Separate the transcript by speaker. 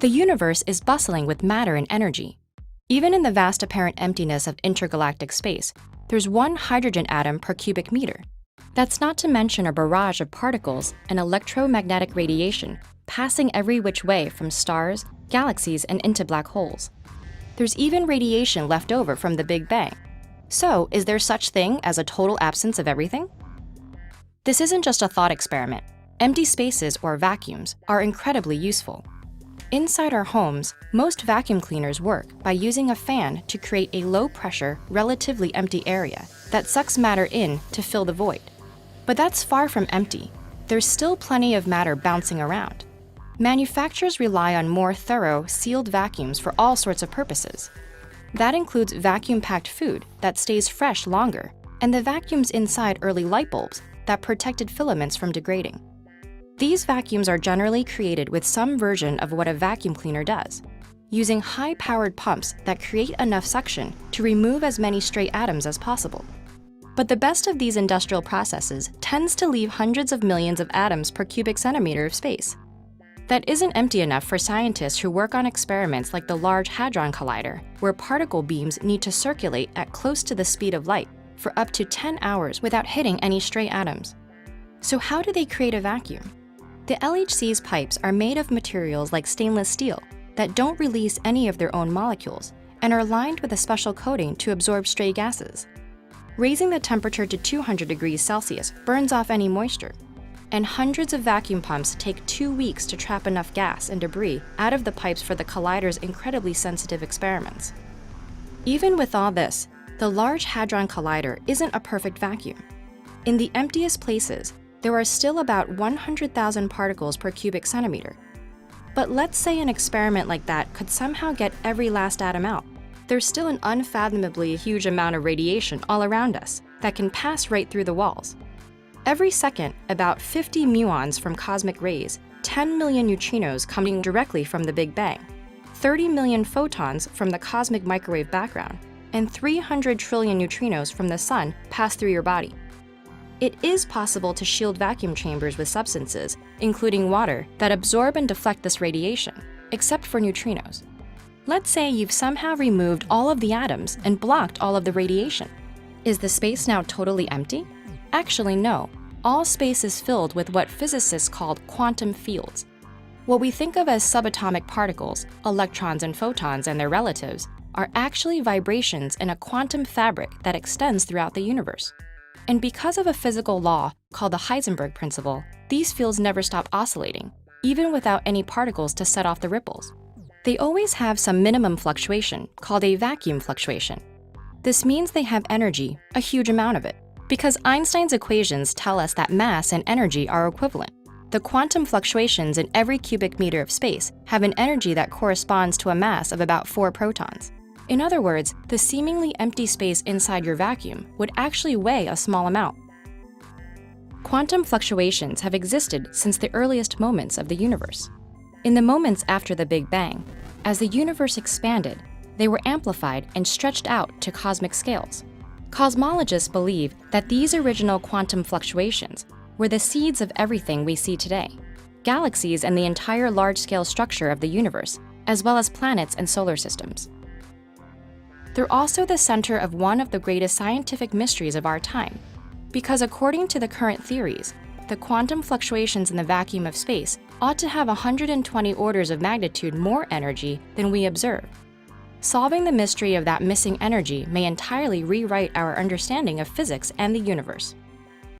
Speaker 1: The universe is bustling with matter and energy. Even in the vast apparent emptiness of intergalactic space, there's one hydrogen atom per cubic meter. That's not to mention a barrage of particles and electromagnetic radiation passing every which way from stars, galaxies, and into black holes. There's even radiation left over from the Big Bang. So, is there such thing as a total absence of everything? This isn't just a thought experiment. Empty spaces, or vacuums, are incredibly useful. Inside our homes, most vacuum cleaners work by using a fan to create a low-pressure, relatively empty area that sucks matter in to fill the void. But that's far from empty. There's still plenty of matter bouncing around. Manufacturers rely on more thorough, sealed vacuums for all sorts of purposes. That includes vacuum-packed food that stays fresh longer, and the vacuums inside early light bulbs that protected filaments from degrading. These vacuums are generally created with some version of what a vacuum cleaner does, using high-powered pumps that create enough suction to remove as many stray atoms as possible. But the best of these industrial processes tends to leave hundreds of millions of atoms per cubic centimeter of space. That isn't empty enough for scientists who work on experiments like the Large Hadron Collider, where particle beams need to circulate at close to the speed of light for up to 10 hours without hitting any stray atoms. So how do they create a vacuum? The LHC's pipes are made of materials like stainless steel that don't release any of their own molecules and are lined with a special coating to absorb stray gases. Raising the temperature to 200 degrees Celsius burns off any moisture, and hundreds of vacuum pumps take 2 weeks to trap enough gas and debris out of the pipes for the collider's incredibly sensitive experiments. Even with all this, the Large Hadron Collider isn't a perfect vacuum. In the emptiest places, there are still about 100,000 particles per cubic centimeter. But let's say an experiment like that could somehow get every last atom out. There's still an unfathomably huge amount of radiation all around us that can pass right through the walls. Every second, about 50 muons from cosmic rays, 10 million neutrinos coming directly from the Big Bang, 30 million photons from the cosmic microwave background, and 300 trillion neutrinos from the sun pass through your body. It is possible to shield vacuum chambers with substances, including water, that absorb and deflect this radiation, except for neutrinos. Let's say you've somehow removed all of the atoms and blocked all of the radiation. Is the space now totally empty? Actually, no. All space is filled with what physicists call quantum fields. What we think of as subatomic particles, electrons and photons and their relatives, are actually vibrations in a quantum fabric that extends throughout the universe. And because of a physical law called the Heisenberg principle, these fields never stop oscillating, even without any particles to set off the ripples. They always have some minimum fluctuation, called a vacuum fluctuation. This means they have energy, a huge amount of it, because Einstein's equations tell us that mass and energy are equivalent. The quantum fluctuations in every cubic meter of space have an energy that corresponds to a mass of about 4 protons. In other words, the seemingly empty space inside your vacuum would actually weigh a small amount. Quantum fluctuations have existed since the earliest moments of the universe. In the moments after the Big Bang, as the universe expanded, they were amplified and stretched out to cosmic scales. Cosmologists believe that these original quantum fluctuations were the seeds of everything we see today: galaxies and the entire large-scale structure of the universe, as well as planets and solar systems. They're also the center of one of the greatest scientific mysteries of our time, because according to the current theories, the quantum fluctuations in the vacuum of space ought to have 120 orders of magnitude more energy than we observe. Solving the mystery of that missing energy may entirely rewrite our understanding of physics and the universe.